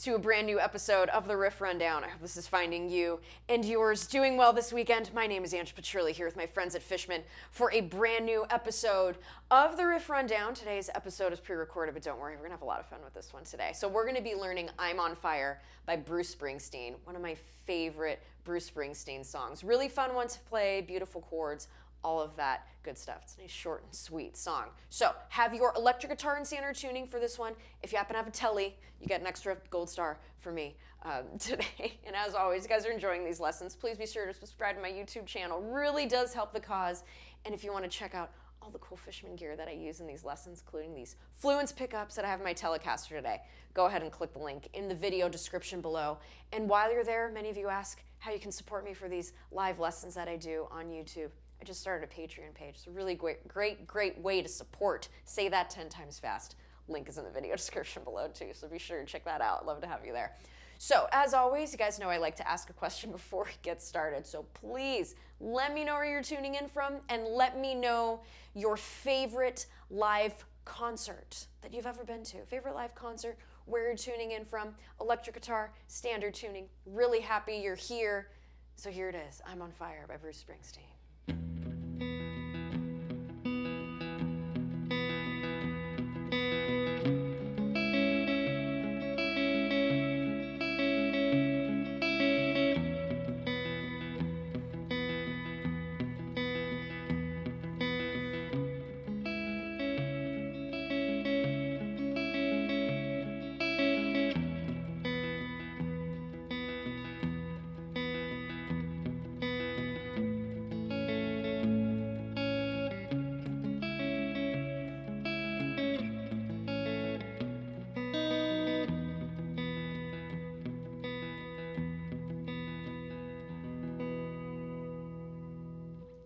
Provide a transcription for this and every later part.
to a brand new episode of the Riff Rundown. I hope this is finding you and yours doing well this weekend. My name is Petrilli here with my friends at Fishman for a brand new episode of the Riff Rundown. Today's episode is pre-recorded, but don't worry, we're gonna have a lot of fun with this one today. So we're gonna be learning I'm on Fire by Bruce Springsteen, one of my favorite Bruce Springsteen songs. Really fun one to play, beautiful chords, all of that good stuff. It's a nice short and sweet song. So have your electric guitar and standard tuning for this one. If you happen to have a telly, you get an extra gold star for me today. And as always, you guys are enjoying these lessons, please be sure to subscribe to my YouTube channel. Really does help the cause. And if you want to check out all the cool Fishman gear that I use in these lessons, including these Fluence pickups that I have in my Telecaster today, go ahead and click the link in the video description below. And while you're there, many of you ask how you can support me for these live lessons that I do on YouTube. I just started a Patreon page. It's a really great way to support. Say that 10 times fast. Link is in the video description below too, so be sure to check that out. Love to have you there. So as always, you guys know I like to ask a question before we get started. So please let me know where you're tuning in from and let me know your favorite live concert that you've ever been to. Favorite live concert, where you're tuning in from, electric guitar, standard tuning. Really happy you're here. So here it is, I'm on Fire by Bruce Springsteen.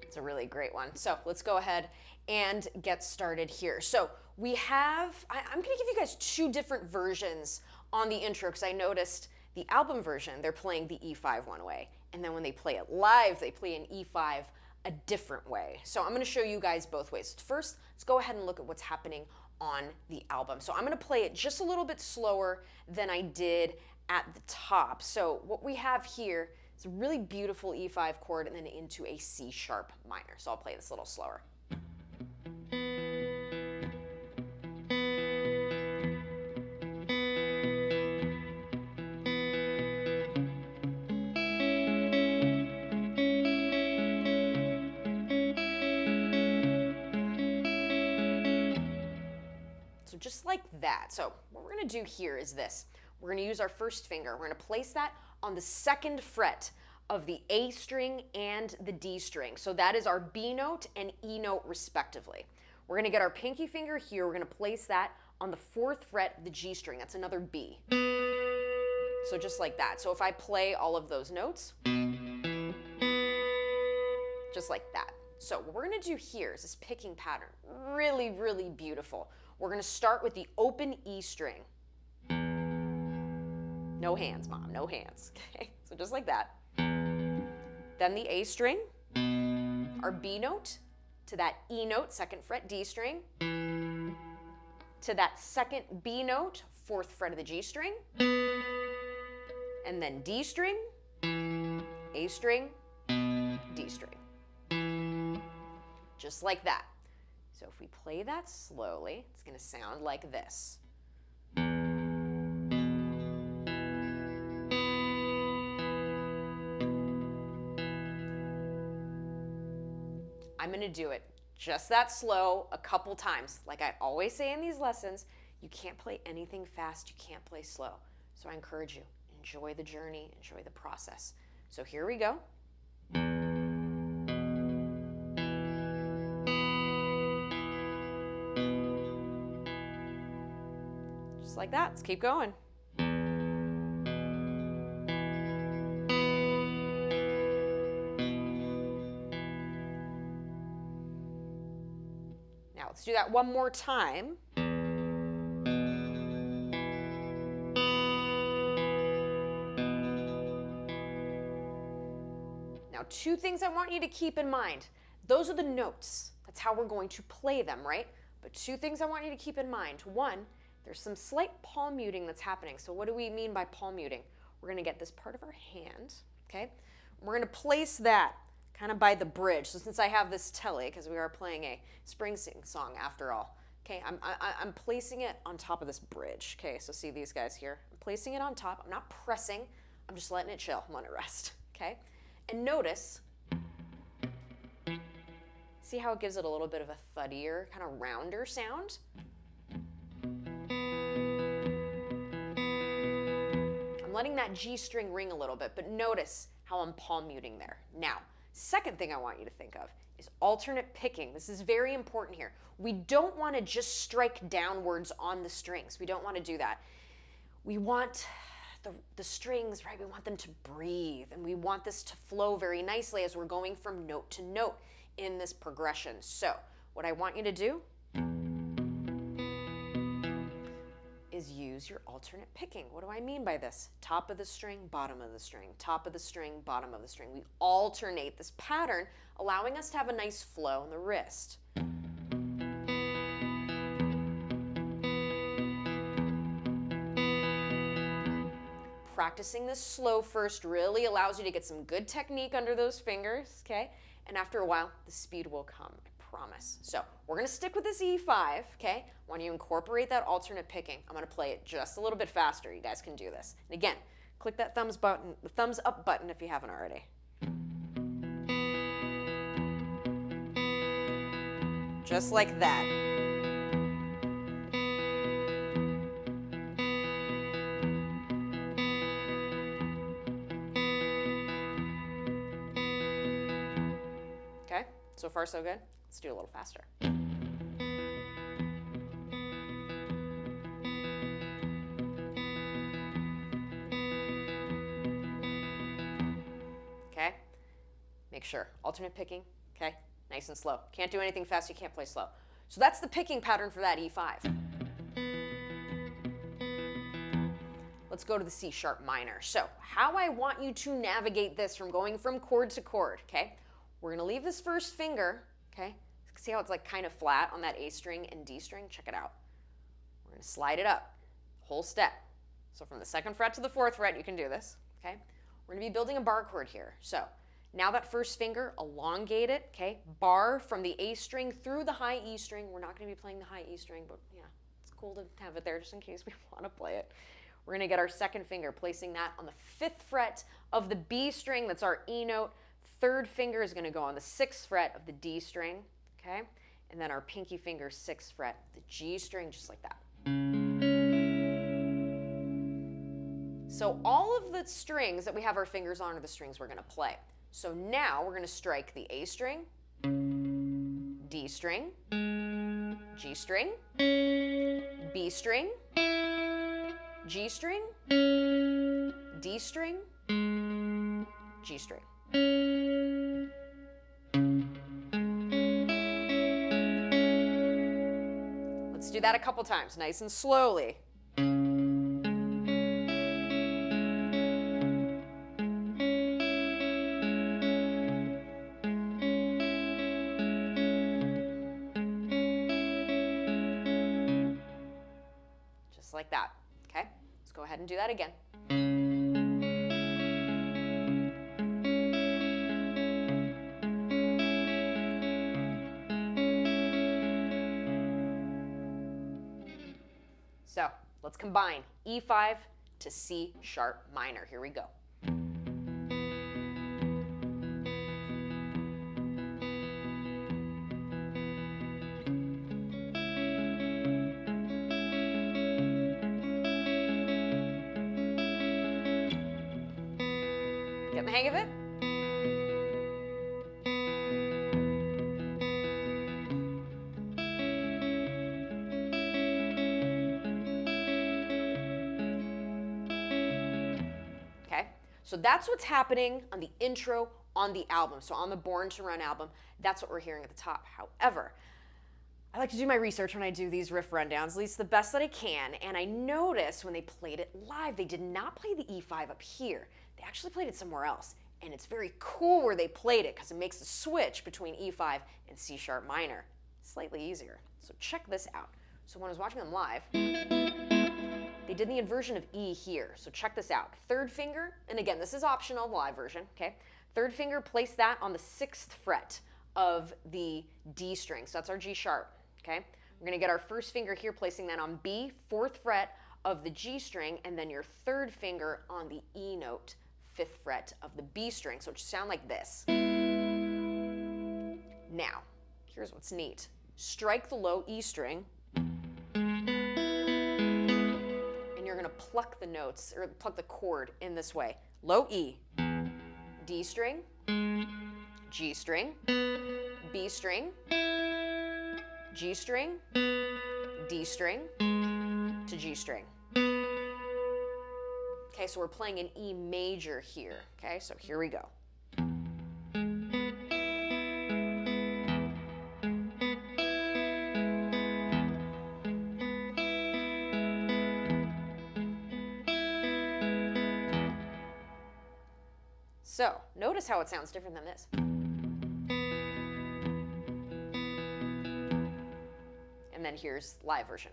It's a really great one. So let's go ahead and get started here. So we have, I'm gonna give you guys two different versions on the intro because I noticed the album version, they're playing the E5 one way. And then when they play it live, they play an E5 a different way. So I'm gonna show you guys both ways. First, let's go ahead and look at what's happening on the album. So I'm gonna play it just a little bit slower than I did at the top. So what we have here, it's a really beautiful E5 chord and then into a C sharp minor. So I'll play this a little slower. So just like that. So what we're gonna do here is this. We're gonna use our first finger. We're gonna place that on the second fret of the A string and the D string. So that is our B note and E note respectively. We're gonna get our pinky finger here. We're gonna place that on the fourth fret of the G string. That's another B. So just like that. So if I play all of those notes, just like that. So what we're gonna do here is this picking pattern. Really, really beautiful. We're gonna start with the open E string. No hands, Mom, no hands. Okay, so just like that. Then the A string, our B note, to that E note, second fret D string, to that second B note, fourth fret of the G string, and then D string, A string, D string. Just like that. So if we play that slowly, it's gonna sound like this. I'm gonna do it just that slow a couple times. Like I always say in these lessons, you can't play anything fast, you can't play slow. So I encourage you, enjoy the journey, enjoy the process. So here we go. Just like that, let's keep going. Let's do that one more time. Now, two things I want you to keep in mind. Those are the notes. That's how we're going to play them, right? But two things I want you to keep in mind. One, there's some slight palm muting that's happening. So what do we mean by palm muting? We're going to get this part of our hand, okay? We're going to place that kind of by the bridge. So since I have this telly, because we are playing a Springsteen song after all, okay, I'm placing it on top of this bridge. Okay, so see these guys here. I'm placing it on top. I'm not pressing. I'm just letting it chill. I'm letting it rest, okay? And notice, see how it gives it a little bit of a thuddier, kind of rounder sound? I'm letting that G string ring a little bit, but notice how I'm palm muting there. Now, second thing I want you to think of is alternate picking. This is very important here. We don't want to just strike downwards on the strings. We don't want to do that. We want the strings, right? We want them to breathe, and we want this to flow very nicely as we're going from note to note in this progression. So what I want you to do is use your alternate picking. What do I mean by this? Top of the string, bottom of the string, top of the string, bottom of the string. We alternate this pattern, allowing us to have a nice flow in the wrist. Practicing this slow first really allows you to get some good technique under those fingers, okay? And after a while, the speed will come, I promise. So we're going to stick with this E5, okay? When you incorporate that alternate picking, I'm going to play it just a little bit faster. You guys can do this. And again, click that thumbs up button if you haven't already. Just like that. Okay, so far so good. Let's do a little faster. Okay, make sure, alternate picking, okay, nice and slow. Can't do anything fast, you can't play slow. So that's the picking pattern for that E5. Let's go to the C sharp minor. So how I want you to navigate this from going from chord to chord, okay? We're gonna leave this first finger, okay? See how it's like kind of flat on that A string and D string? Check it out. We're gonna slide it up, whole step. So from the 2nd fret to the 4th fret, you can do this, okay? We're gonna be building a bar chord here. So now that first finger, elongate it, okay? Bar from the A string through the high E string. We're not gonna be playing the high E string, but yeah, it's cool to have it there just in case we wanna play it. We're gonna get our 2nd finger, placing that on the 5th fret of the B string, that's our E note. 3rd finger is gonna go on the 6th fret of the D string, okay? And then our pinky finger, 6th fret, the G string, just like that. So all of the strings that we have our fingers on are the strings we're gonna play. So now we're gonna strike the A string, D string, G string, B string, G string, D string, G string. Let's do that a couple times, nice and slowly. Just like that, okay? Let's go ahead and do that again. So let's combine E5 to C sharp minor. Here we go. Getting the hang of it? So that's what's happening on the intro on the album. So on the Born to Run album, that's what we're hearing at the top. However, I like to do my research when I do these riff rundowns, at least the best that I can. And I noticed when they played it live, they did not play the E5 up here. They actually played it somewhere else. And it's very cool where they played it because it makes the switch between E5 and C sharp minor slightly easier. So check this out. So when I was watching them live, they did the inversion of E here. So check this out. Third finger, and again, this is optional, the live version, okay? Third finger, place that on the 6th fret of the D string. So that's our G sharp, okay? We're gonna get our first finger here, placing that on B, 4th fret of the G string, and then your third finger on the E note, 5th fret of the B string. So it should sound like this. Now, here's what's neat. Strike the low E string, and you're gonna pluck the notes, or pluck the chord in this way. Low E, D string, G string, B string, G string, D string, to G string. Okay, so we're playing an E major here. Okay, so here we go. So, notice how it sounds different than this. And then here's live version.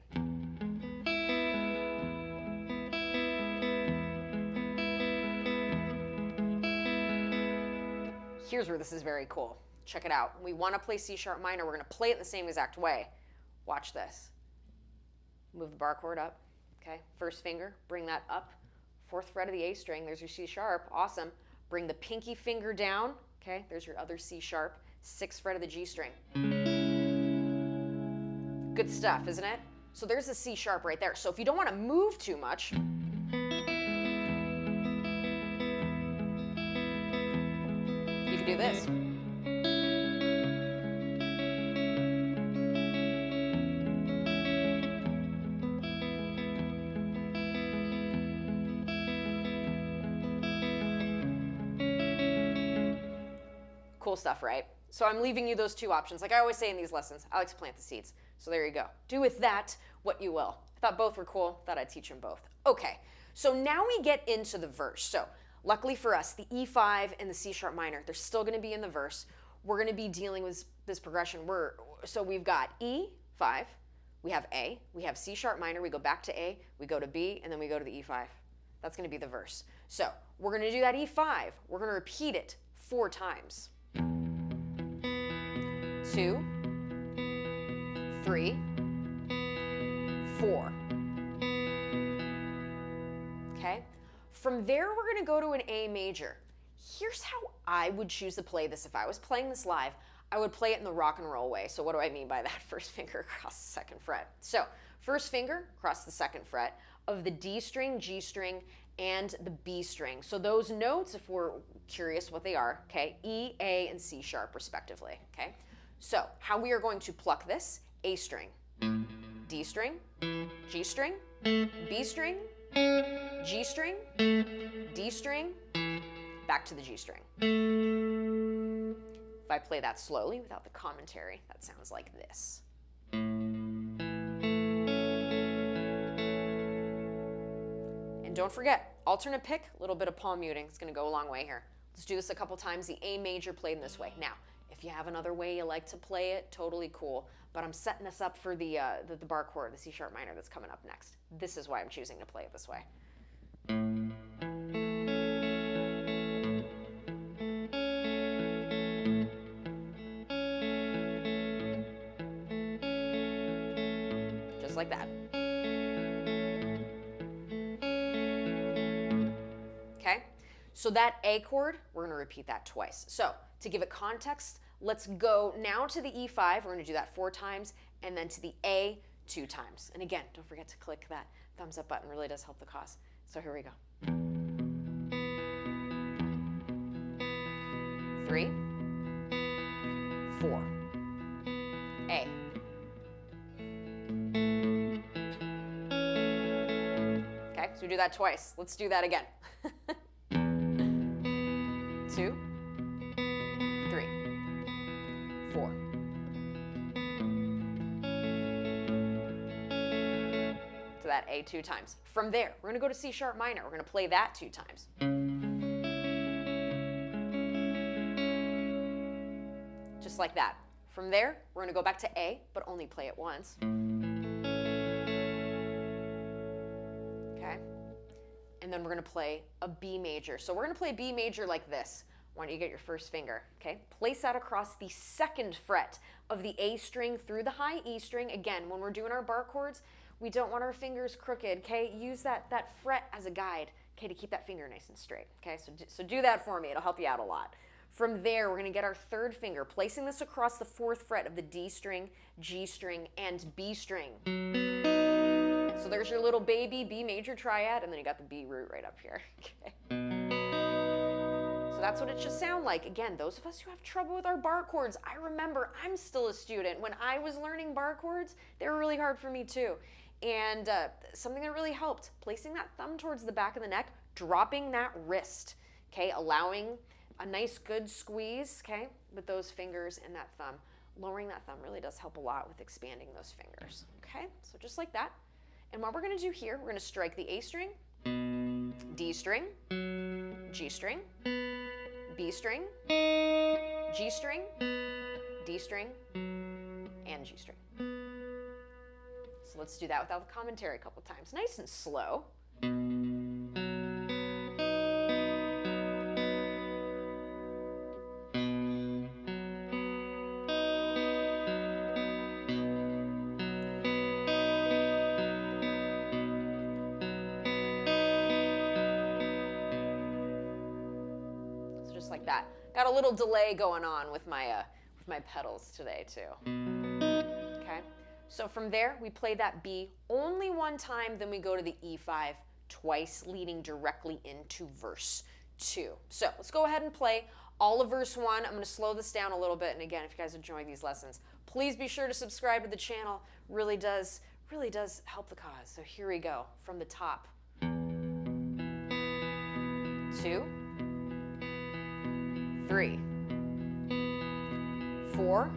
Here's where this is very cool. Check it out. We want to play C sharp minor. We're going to play it in the same exact way. Watch this. Move the bar chord up. Okay, first finger, bring that up. 4th fret of the A string, there's your C sharp. Awesome. Bring the pinky finger down. Okay, there's your other C sharp. 6th fret of the G string. Good stuff, isn't it? So there's a C sharp right there. So if you don't want to move too much, you can do this. Cool stuff, right? So I'm leaving you those two options. Like I always say in these lessons, I like to plant the seeds. So there you go. Do with that what you will. I thought both were cool. Thought I'd teach them both. Okay, so now we get into the verse. So luckily for us, the E5 and the C sharp minor, they're still going to be in the verse. We're going to be dealing with this progression. So we've got E5, we have A, we have C sharp minor, we go back to A, we go to B, and then we go to the E5. That's going to be the verse. So we're going to do that E5. We're going to repeat it 4 times. 2, 3, 4. Okay? From there, we're going to go to an A major. Here's how I would choose to play this. If I was playing this live, I would play it in the rock and roll way. So what do I mean by that? First finger across the 2nd fret. So first finger across the 2nd fret of the D string, G string, and the B string. So those notes, if we're curious what they are, okay, E, A, and C sharp respectively, okay? So how we are going to pluck this: A string, D string, G string, B string, G string, D string, back to the G string. If I play that slowly without the commentary, that sounds like this. And don't forget, alternate pick, a little bit of palm muting. It's going to go a long way here. Let's do this a couple times. The A major played in this way. Now, if you have another way you like to play it, totally cool. But I'm setting us up for the bar chord, the C sharp minor that's coming up next. This is why I'm choosing to play it this way. Just like that. Okay? So that A chord, we're going to repeat that twice. So to give it context, let's go now to the E5. We're going to do that 4 times, and then to the A 2 times. And again, don't forget to click that thumbs up button. It really does help the cause. So here we go. 3, 4, A. Okay, so we do that twice. Let's do that again. 2, 3, 4. To that A 2 times. From there, we're going to go to C sharp minor. We're going to play that 2 times. Just like that. From there, we're going to go back to A, but only play it once. And and then we're going to play a B major. So we're going to play B major like this. Why don't you get your first finger, okay? Place that across the second fret of the A string through the high E string. Again, when we're doing our bar chords, we don't want our fingers crooked, okay? Use that fret as a guide, okay, to keep that finger nice and straight, okay? So do that for me. It'll help you out a lot. From there, we're going to get our third finger, placing this across the fourth fret of the D string, G string, and B string. So there's your little baby B major triad, and then you got the B root right up here, okay? So that's what it should sound like. Again, those of us who have trouble with our bar chords, I remember I'm still a student. When I was learning bar chords, they were really hard for me too. And something that really helped, placing that thumb towards the back of the neck, dropping that wrist, okay, allowing a nice good squeeze, okay, with those fingers and that thumb. Lowering that thumb really does help a lot with expanding those fingers, okay? So just like that. And what we're gonna do here, we're gonna strike the A string, D string, G string, B string, G string, D string, and G string. So let's do that without the commentary a couple times. Nice and slow. So just like that. Got a little delay going on with my pedals today too. Okay. So from there, we play that B only one time, then we go to the E5 twice, leading directly into verse 2. So let's go ahead and play all of verse 1. I'm going to slow this down a little bit, and again, if you guys are enjoying these lessons, please be sure to subscribe to the channel. Really does help the cause. So here we go, from the top. 2, 3, 4,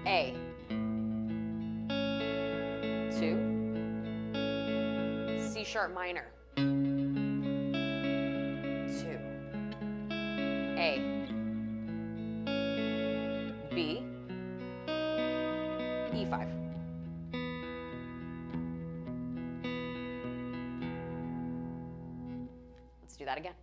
A. 2, C sharp minor, 2, A, B, E5. Let's do that again.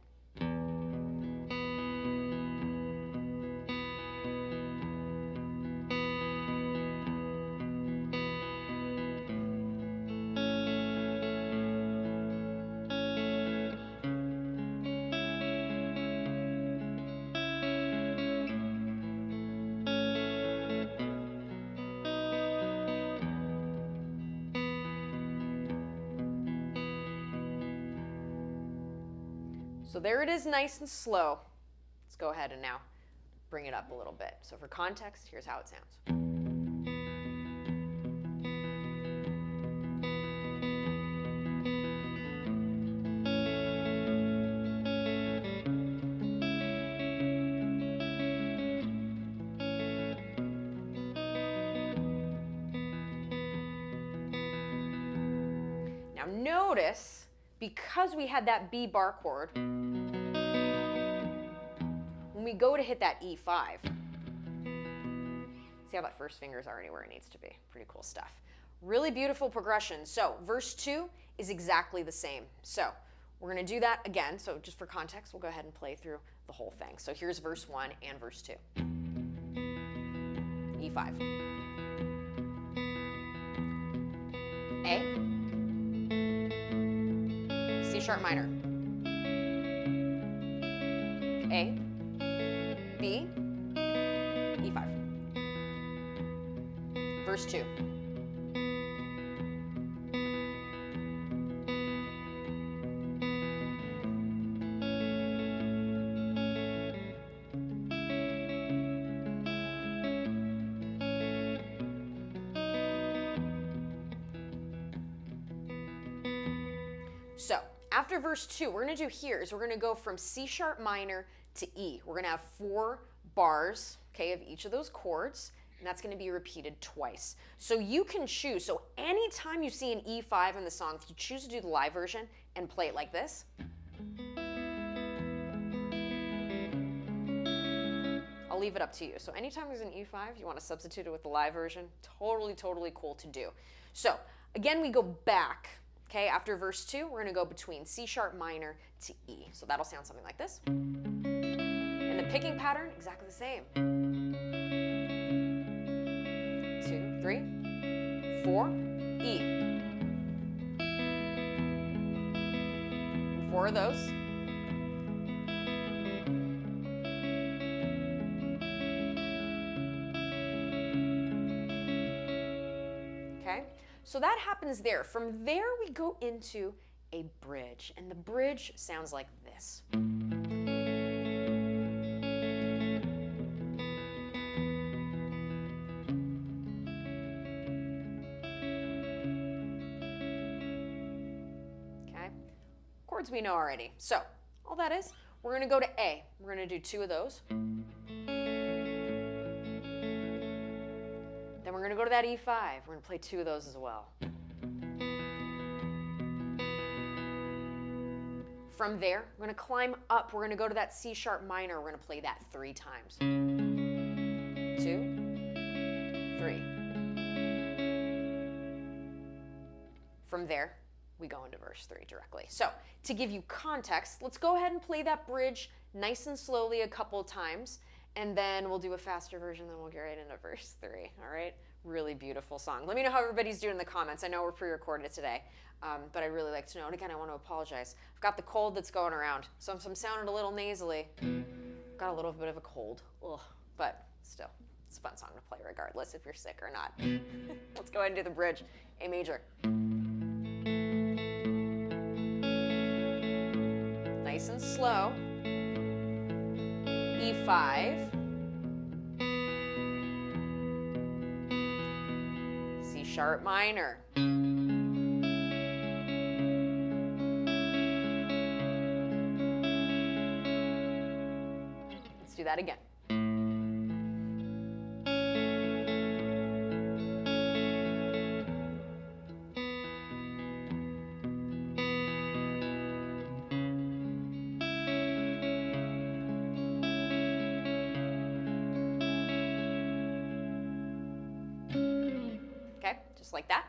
So there it is, nice and slow. Let's go ahead and now bring it up a little bit. So for context, here's how it sounds. Now notice, because we had that B bar chord, when we go to hit that E5, see how that first finger is already where it needs to be. Pretty cool stuff. Really beautiful progression. So verse 2 is exactly the same. So we're going to do that again. So just for context, we'll go ahead and play through the whole thing. So here's verse 1 and verse 2. E5. A. C sharp minor. A. B, E5. Verse 2. So after verse 2, we're going to do here is we're going to go from C sharp minor to E. We're going to have 4 bars, okay, of each of those chords, and that's going to be repeated twice. So you can choose. So anytime you see an E5 in the song, if you choose to do the live version and play it like this, I'll leave it up to you. So anytime there's an E5, you want to substitute it with the live version, totally cool to do. So again, we go back, Okay, after verse 2, we're going to go between C sharp minor to E. So that'll sound something like this. And the picking pattern, exactly the same. 2, 3, 4, E. And 4 of those. Okay, so that happens there. From there, we go into a bridge, and the bridge sounds like this. Okay, chords we know already. So all that is, we're going to go to A. We're going to do 2 of those. Then we're going to go to that E5. We're going to play 2 of those as well. From there, we're going to climb up. We're going to go to that C sharp minor. We're going to play that 3 times. 2, 3. From there, we go into verse 3 directly. So to give you context, let's go ahead and play that bridge nice and slowly a couple times, and then we'll do a faster version, then we'll get right into verse 3, all right? Really beautiful song. Let me know how everybody's doing in the comments. I know we're pre-recorded today, but I'd really like to know. And again, I want to apologize. I've got the cold that's going around, so if I'm sounding a little nasally, got a little bit of a cold. Ugh, but still, it's a fun song to play regardless if you're sick or not. Let's go ahead and do the bridge, A major. Nice and slow. E5. C sharp minor. Let's do that again. Okay, just like that.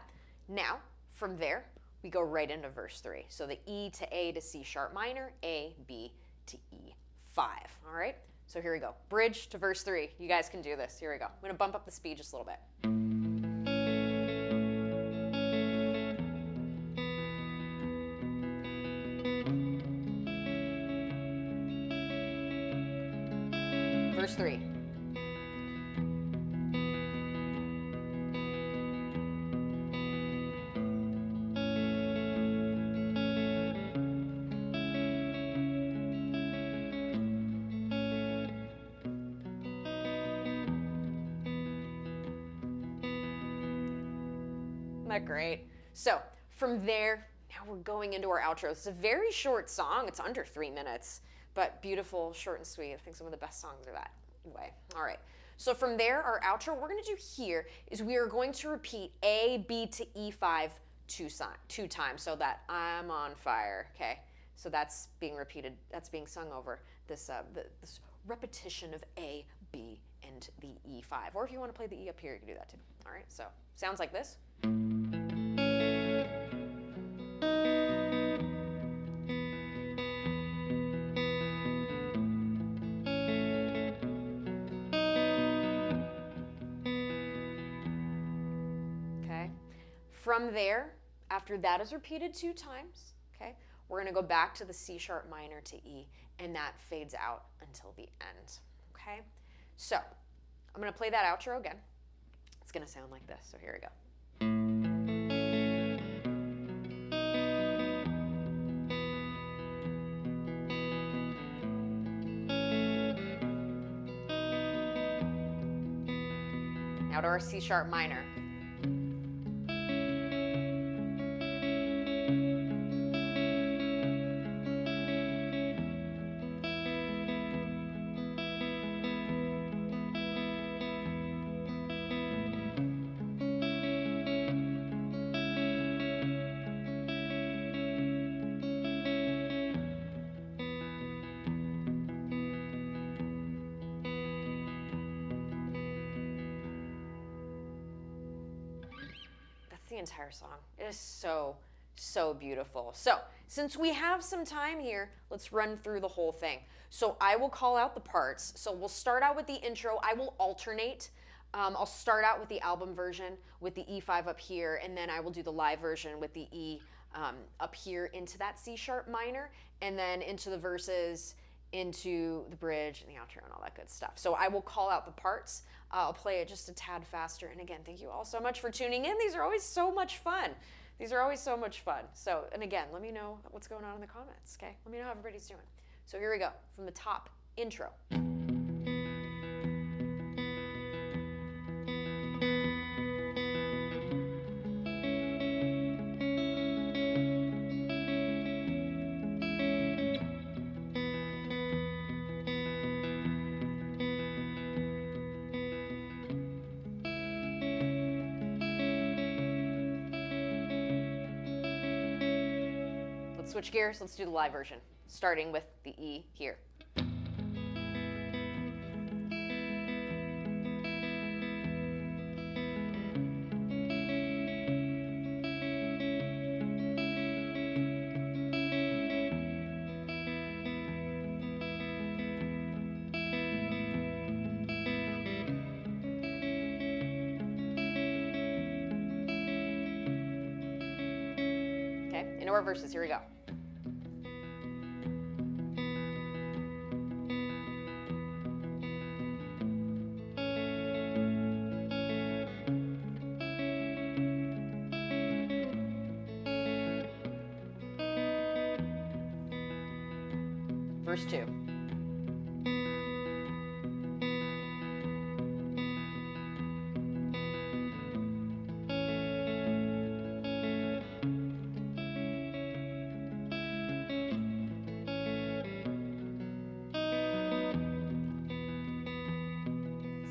Now, from there, we go right into verse 3. So the E to A to C sharp minor, A, B to E5. All right, so here we go. Bridge to verse 3. You guys can do this. Here we go. I'm going to bump up the speed just a little bit. Verse 3. Isn't that great? So from there, now we're going into our outro. It's a very short song. It's under 3 minutes, but beautiful, short and sweet. I think some of the best songs are that way. All right. So from there, our outro, what we're going to do here is we are going to repeat A, B to E5 two times, so that I'm on fire. Okay. So that's being repeated. That's being sung over this this repetition of A, B, and the E5. Or if you want to play the E up here, you can do that too. All right. So sounds like this. Okay. From there, after that is repeated 2 times, okay, we're going to go back to the C sharp minor to E, and that fades out until the end. Okay. So I'm going to play that outro again. It's going to sound like this. So here we go. Now to our C sharp minor. The entire song. It is so, So beautiful. So since we have some time here, let's run through the whole thing. So I will call out the parts. So we'll start out with the intro. I will alternate. I'll start out with the album version with the E5 up here, and then I will do the live version with the E up here into that C sharp minor, and then into the verses, into the bridge and the outro and all that good stuff. So I will call out the parts. I'll play it just a tad faster. And again, thank you all so much for tuning in. These are always so much fun. These are always so much fun. So, and again, let me know what's going on in the comments, okay? Let me know how everybody's doing. So here we go, from the top, intro. Switch gears, let's do the live version, starting with the E here. Okay, into our verses, here we go. Verse 2.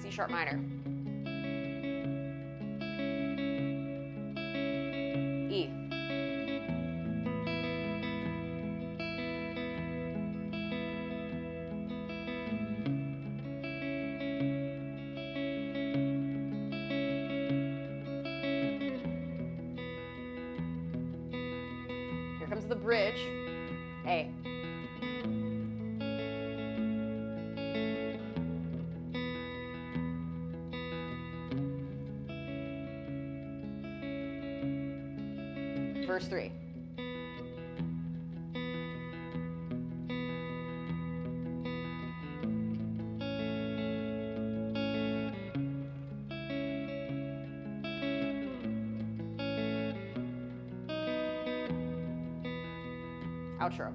C sharp minor. E. Here comes the bridge, A. Verse 3. Outro.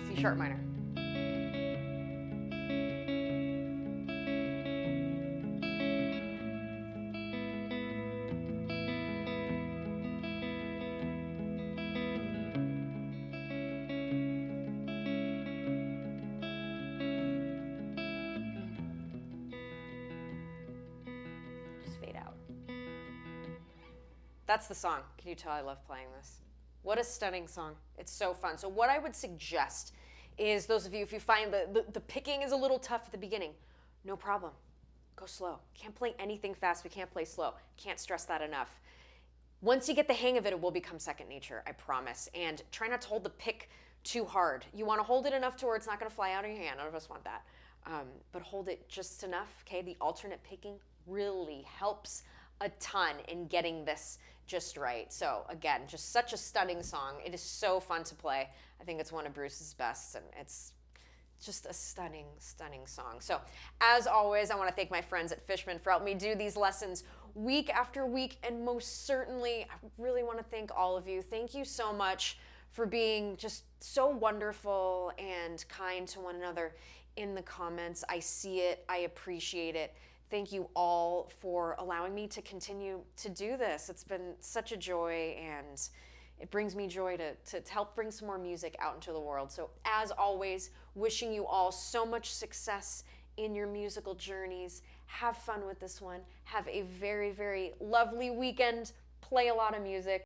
C sharp minor. Fade out. That's the song. Can you tell I love playing this? What a stunning song. It's so fun. So what I would suggest is, those of you, if you find the picking is a little tough at the beginning, no problem. Go slow. Can't play anything fast. We can't play slow. Can't stress that enough. Once you get the hang of it, it will become second nature, I promise. And try not to hold the pick too hard. You want to hold it enough to where it's not going to fly out of your hand. None of us want that. But hold it just enough, okay? The alternate picking really helps a ton in getting this just right. So again, just such a stunning song. It is so fun to play. I think it's one of Bruce's best, and it's just a stunning, stunning song. So as always, I want to thank my friends at Fishman for helping me do these lessons week after week, and most certainly, I really want to thank all of you. Thank you so much for being just so wonderful and kind to one another in the comments. I see it. I appreciate it. Thank you all for allowing me to continue to do this. It's been such a joy, and it brings me joy to help bring some more music out into the world. So as always, wishing you all so much success in your musical journeys. Have fun with this one. Have a very, very lovely weekend. Play a lot of music.